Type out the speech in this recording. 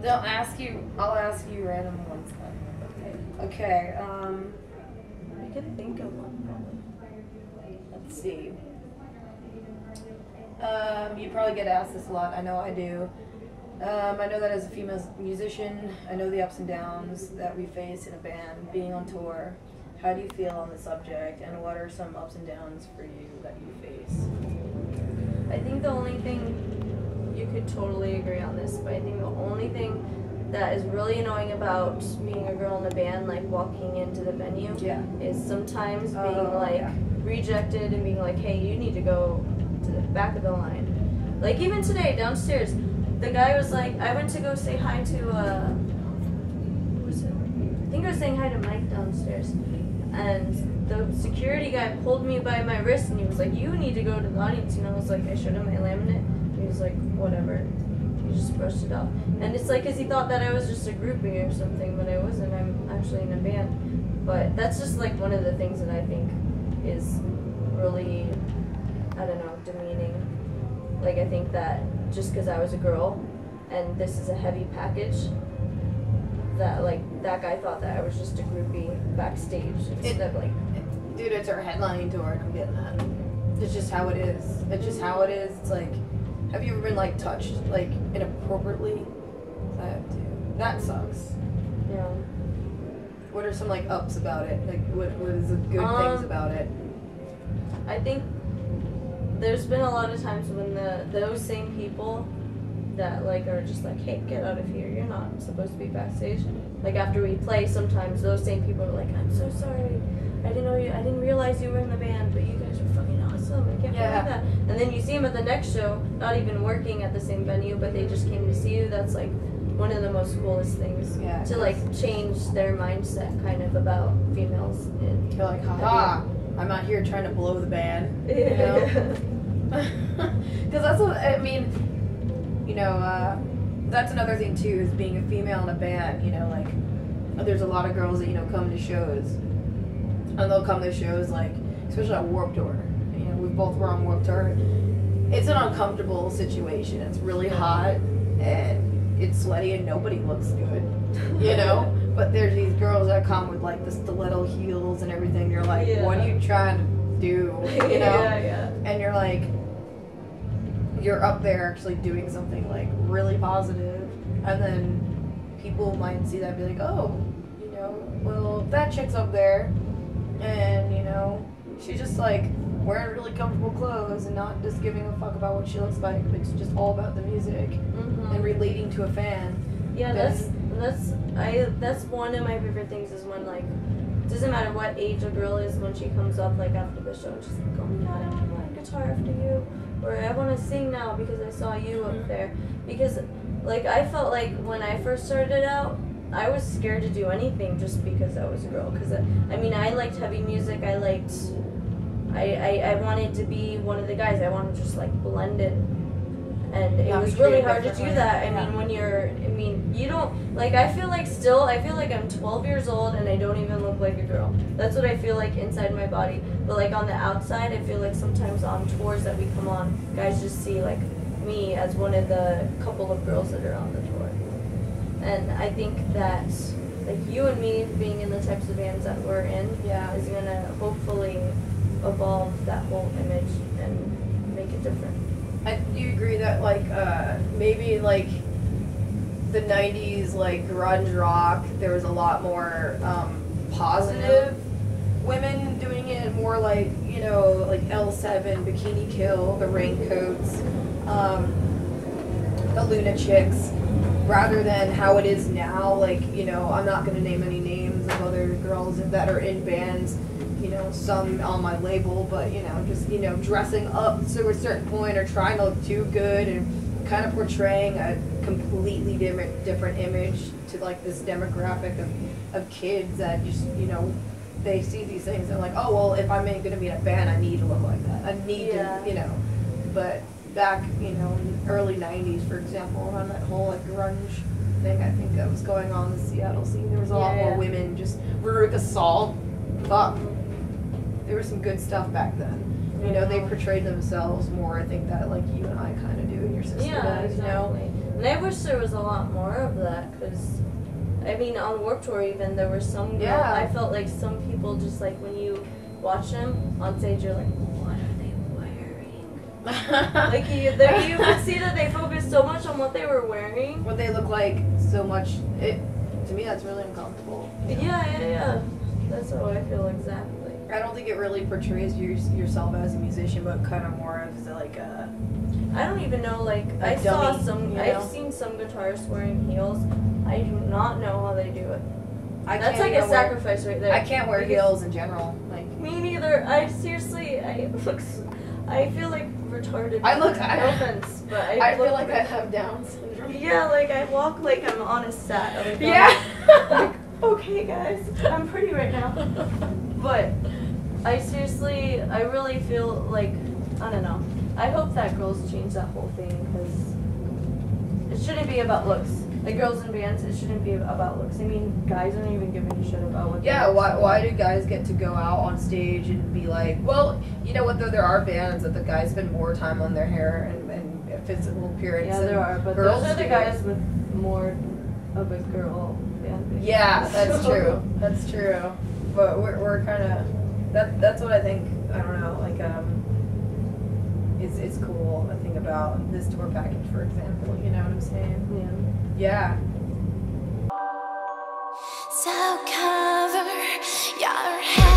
I'll ask you random ones then. Okay, I could think of one probably. let's see. You probably get asked this a lot. I know I do. I know that as a female musician, I know the ups and downs that we face in a band, being on tour. How do you feel on the subject, and what are some ups and downs for you that you face? I think the only thing, you could totally agree on this, but I think the only thing that is really annoying about being a girl in a band, like walking into the venue, is sometimes being rejected and being like, hey, you need to go to the back of the line. Like even today downstairs, the guy was like, I went to go say hi to who was it? I think I was saying hi to Mike downstairs, and the security guy pulled me by my wrist and he was like, you need to go to the audience. And I was like, I showed him my laminate. He was like, whatever. He just brushed it off. And it's like, because he thought that I was just a groupie or something, but I wasn't. I'm actually in a band. But that's just like one of the things that I think is really, I don't know, demeaning. Like, I think that just because I was a girl and this is a heavy package, that like that guy thought that I was just a groupie backstage instead of like, dude, it's our headlining tour, and I'm getting that. It's just how it is. It's just how it is. It's like, have you ever been like touched like inappropriately? I have to. That sucks. yeah. What are some like ups about it? Like what is the good things about it? I think there's been a lot of times when those same people that like are just like, hey, get out of here, you're not supposed to be backstage. Like after we play, sometimes those same people are like, I'm so sorry, I didn't realize you were in the band, but you guys are fucking awesome, I can't believe that. And then you see them at the next show, not even working at the same venue, but they just came to see you. That's like one of the most coolest things, to like change their mindset kind of about females. And you're like, haha, I'm out here trying to blow the band, you know? Because that's what I mean. You know, that's another thing too, is being a female in a band. You know, like there's a lot of girls that, you know, come to shows, and they'll come to shows like, especially on Warped Tour. You know, we both were on Warped Tour. It's an uncomfortable situation. It's really hot and it's sweaty and nobody looks good. You know, but there's these girls that come with like the stiletto heels and everything. You're like, what are you trying to do? You know, and you're like, you're up there actually doing something like really positive, and then people might see that and be like, oh, you know, well, that chick's up there, and you know, she's just like wearing really comfortable clothes and not just giving a fuck about what she looks like, but it's just all about the music and relating to a fan. Yeah, that's one of my favorite things, is when like, it doesn't matter what age a girl is, when she comes up like after the show and she's like, oh my god, I want to play guitar after you, or I want to sing now because I saw you up there. Because like I felt like when I first started out, I was scared to do anything just because I was a girl. Because I mean, I liked heavy music. I wanted to be one of the guys. I wanted to just like blend in. And it was really hard to do that. I mean, you don't, like, I feel like I'm 12 years old and I don't even look like a girl. That's what I feel like inside my body. But like on the outside, I feel like sometimes on tours that we come on, guys just see like me as one of the couple of girls that are on the tour. And I think that like you and me being in the types of bands that we're in is gonna hopefully evolve that whole image and make it different. Do you agree that like maybe like the 90s like grunge rock, there was a lot more positive women doing it, more like, you know, like L7, Bikini Kill, the Raincoats, the Luna Chicks, rather than how it is now. Like, you know, I'm not going to name any names of other girls that are in bands, you know, some on my label, but, you know, just, you know, dressing up to a certain point or trying to look too good and kind of portraying a completely different image to, like, this demographic of kids that just, you know, they see these things and like, oh, well, if I'm going to be in a band, I need to look like that. I need to, you know. But back, you know, in the early 90s, for example, around that whole, like, grunge thing, I think that was going on in the Seattle scene, there was a lot more women, just Veruca Salt, fuck. There was some good stuff back then. You know, they portrayed themselves more, I think, that, like, you and I kind of do, and your sister does, you know? And I wish there was a lot more of that, because, I mean, on Warped Tour even, there were some girls, I felt like some people just, like, when you watch them on stage, you're like, what are they wearing? Like, you could see that they focused so much on what they were wearing. What they look like so much, to me that's really uncomfortable. Yeah. That's how I feel exactly. I don't think it really portrays yourself as a musician, but kind of more as like a... I don't even know, like, I've seen some guitarists wearing heels. I do not know how they do it. That's like a sacrifice right there. I can't wear heels in general. Like, me neither. I feel like retarded. No offense, but I feel like I have Down syndrome. Yeah, like I walk like I'm on a set. Like, okay, guys, I'm pretty right now. But I really feel like, I don't know. I hope that girls change that whole thing, because it shouldn't be about looks. Like, girls in bands, it shouldn't be about looks. I mean, guys aren't even giving a shit about what. Yeah, why do guys get to go out on stage and be like, well, you know what, though, there are bands that the guys spend more time on their hair and physical appearance. Yeah, there are, but those are the guys with more of a girl band. Yeah, that's true. That's true. But we're kind of, that's what I think, I don't know, like, it's cool, I think, about this tour package, for example, you know what I'm saying? Yeah. So cover your head.